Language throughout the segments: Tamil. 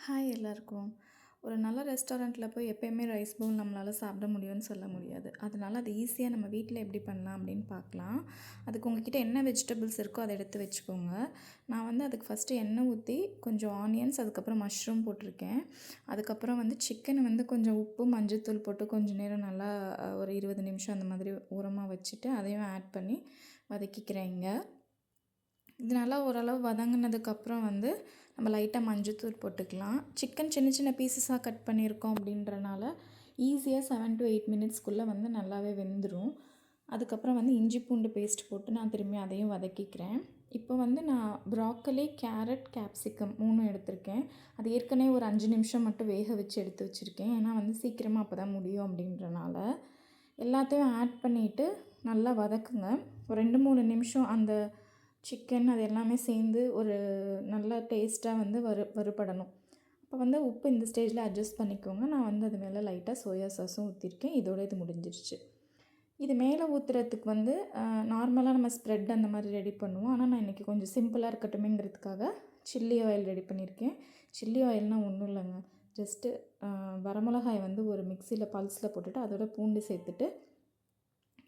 ஹாய் எல்லாருக்கும். ஒரு நல்ல ரெஸ்டாரண்ட்டில் போய் எப்பயுமே ரைஸ் பவுல் நம்மளால் சாப்பிட முடியும்னு சொல்ல முடியாது. அதனால் அது ஈஸியாக நம்ம வீட்டில் எப்படி பண்ணலாம் அப்படின்னு பார்க்கலாம். அதுக்கு உங்ககிட்ட என்ன வெஜிடபிள்ஸ் இருக்கோ அதை எடுத்து வச்சுக்கோங்க. நான் வந்து அதுக்கு ஃபஸ்ட்டு எண்ணெய் ஊற்றி கொஞ்சம் ஆனியன்ஸ், அதுக்கப்புறம் மஷ்ரூம் போட்டிருக்கேன். அதுக்கப்புறம் வந்து சிக்கனை வந்து கொஞ்சம் உப்பு மஞ்சத்தூள் போட்டு கொஞ்சம் நேரம் நல்லா ஒரு 20 நிமிஷம் அந்த மாதிரி ஓரமாக வச்சுட்டு அதையும் ஆட் பண்ணி வதக்கிக்கிறேன் இங்கே. இது நல்லா ஓரளவு வதங்கினதுக்கப்புறம் வந்து நம்ம லைட்டாக மஞ்சத்தூள் போட்டுக்கலாம். சிக்கன் சின்ன சின்ன பீசஸாக கட் பண்ணியிருக்கோம் அப்படின்றனால ஈஸியாக 7 to 8 மினிட்ஸ்க்குள்ளே வந்து நல்லாவே வெந்துடும். அதுக்கப்புறம் வந்து இஞ்சி பூண்டு பேஸ்ட் போட்டு நான் திரும்பி அதையும் வதக்கிக்கிறேன். இப்போ வந்து நான் ப்ராக்கலி, கேரட், கேப்சிகம் 3 எடுத்திருக்கேன். அது ஏற்கனவே ஒரு 5 நிமிஷம் மட்டும் வேக வச்சு எடுத்து வச்சுருக்கேன். ஏன்னா வந்து சீக்கிரமாக அப்போ தான் முடியும் அப்படின்றனால எல்லாத்தையும் ஆட் பண்ணிவிட்டு நல்லா வதக்குங்க. ஒரு 2-3 நிமிஷம் அந்த சிக்கன் அது எல்லாமே சேர்ந்து ஒரு நல்ல டேஸ்ட்டாக வந்து வறுபடணும். அப்போ வந்து உப்பு இந்த ஸ்டேஜில் அட்ஜஸ்ட் பண்ணிக்கோங்க. நான் வந்து அது மேலே லைட்டாக சோயா சாஸும் ஊற்றிருக்கேன். இதோட இது முடிஞ்சிருச்சு. இது மேலே ஊற்றுறதுக்கு வந்து நார்மலாக நம்ம ஸ்ப்ரெட் அந்த மாதிரி ரெடி பண்ணுவோம். ஆனால் நான் இன்றைக்கி கொஞ்சம் சிம்பிளாக இருக்கட்டுமேங்கிறதுக்காக சில்லி ஆயில் ரெடி பண்ணியிருக்கேன். சில்லி ஆயில்னால் ஒன்றும் இல்லைங்க, ஜஸ்ட்டு வரமிளகாய் வந்து ஒரு மிக்சியில் பல்ஸில் போட்டுட்டு அதோட பூண்டு சேர்த்துட்டு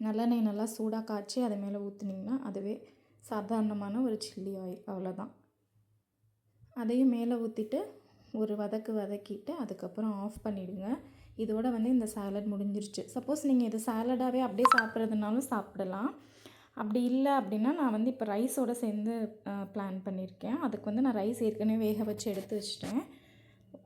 நல்லெண்ணெய் நல்லா சூடாக காய்ச்சி அது மேலே ஊற்றுனீங்கன்னா அதுவே சாதாரணமான ஒரு சில்லி ஆயில், அவ்வளோதான். அதையும் மேலே ஊற்றிட்டு ஒரு வதக்கிட்டு அதுக்கப்புறம் ஆஃப் பண்ணிவிடுங்க. இதோட வந்து இந்த சாலட் முடிஞ்சிருச்சு. சப்போஸ் நீங்கள் இது சாலடாகவே அப்படியே சாப்பிட்றதுனாலும் சாப்பிடலாம். அப்படி இல்லை அப்படின்னா நான் வந்து இப்போ ரைஸோடு சேர்ந்து பிளான் பண்ணியிருக்கேன். அதுக்கு வந்து நான் ரைஸ் ஏற்கனவே வேக வச்சு எடுத்து வச்சிட்டேன்.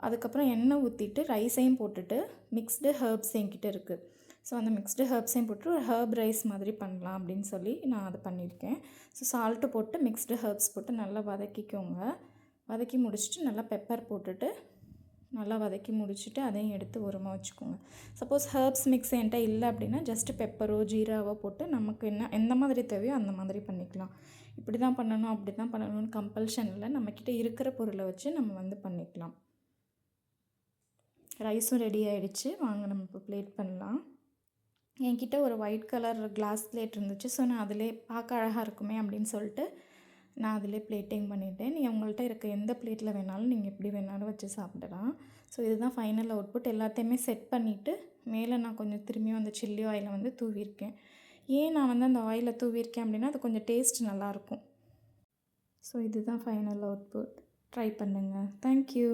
அதுக்கப்புறம் எண்ணெய் ஊற்றிட்டு ரைஸையும் போட்டுட்டு மிக்ஸ்டு ஹெர்ப்ஸ் என்கிட்ட இருக்குது. ஸோ அந்த மிக்ஸ்டு ஹெர்ப்ஸையும் போட்டு ஒரு ஹெர்ப் ரைஸ் மாதிரி பண்ணலாம் அப்படின்னு சொல்லி நான் அதை பண்ணியிருக்கேன். ஸோ சால்ட்டு போட்டு மிக்ஸ்டு ஹெர்ப்ஸ் போட்டு நல்லா வதக்கிக்கோங்க. வதக்கி முடிச்சுட்டு நல்லா பெப்பர் போட்டுட்டு நல்லா வதக்கி முடிச்சுட்டு அதையும் எடுத்து ஓரமாக வச்சுக்கோங்க. சப்போஸ் ஹெர்ப்ஸ் மிக்ஸ் என்கிட்ட இல்லை அப்படின்னா ஜஸ்ட்டு பெப்பரோ ஜீராவோ போட்டு நமக்கு எந்த மாதிரி தேவையோ அந்த மாதிரி பண்ணிக்கலாம். இப்படி தான் பண்ணணும் அப்படி தான் பண்ணணும்னு கம்பல்ஷன் இல்லை. நம்மக்கிட்ட இருக்கிற பொருளை வச்சு நம்ம வந்து பண்ணிக்கலாம். ரைஸும் ரெடி ஆகிடுச்சு. வாங்க நம்ம இப்போ பிளேட் பண்ணலாம். என்கிட்ட ஒரு ஒயிட் கலர் கிளாஸ் பிளேட் இருந்துச்சு. ஸோ நான் அதிலே பார்க்க அழகாக இருக்குமே அப்படின்னு சொல்லிட்டு நான் அதிலே பிளேட்டிங் பண்ணிட்டேன். நீங்கள் உங்கள்கிட்ட இருக்க எந்த பிளேட்டில் வேணாலும் நீங்கள் எப்படி வேணாலும் வச்சு சாப்பிடலாம். ஸோ இதுதான் ஃபைனல் அவுட்புட். எல்லாத்தையுமே செட் பண்ணிவிட்டு மேலே நான் கொஞ்சம் திரும்பியும் அந்த சில்லி ஆயிலை வந்து தூவியிருக்கேன். ஏன் நான் வந்து அந்த ஆயிலை தூவியிருக்கேன் அப்படின்னா அது கொஞ்சம் டேஸ்ட் நல்லாயிருக்கும். ஸோ இதுதான் ஃபைனல் அவுட்புட். ட்ரை பண்ணுங்கள். தேங்க்யூ.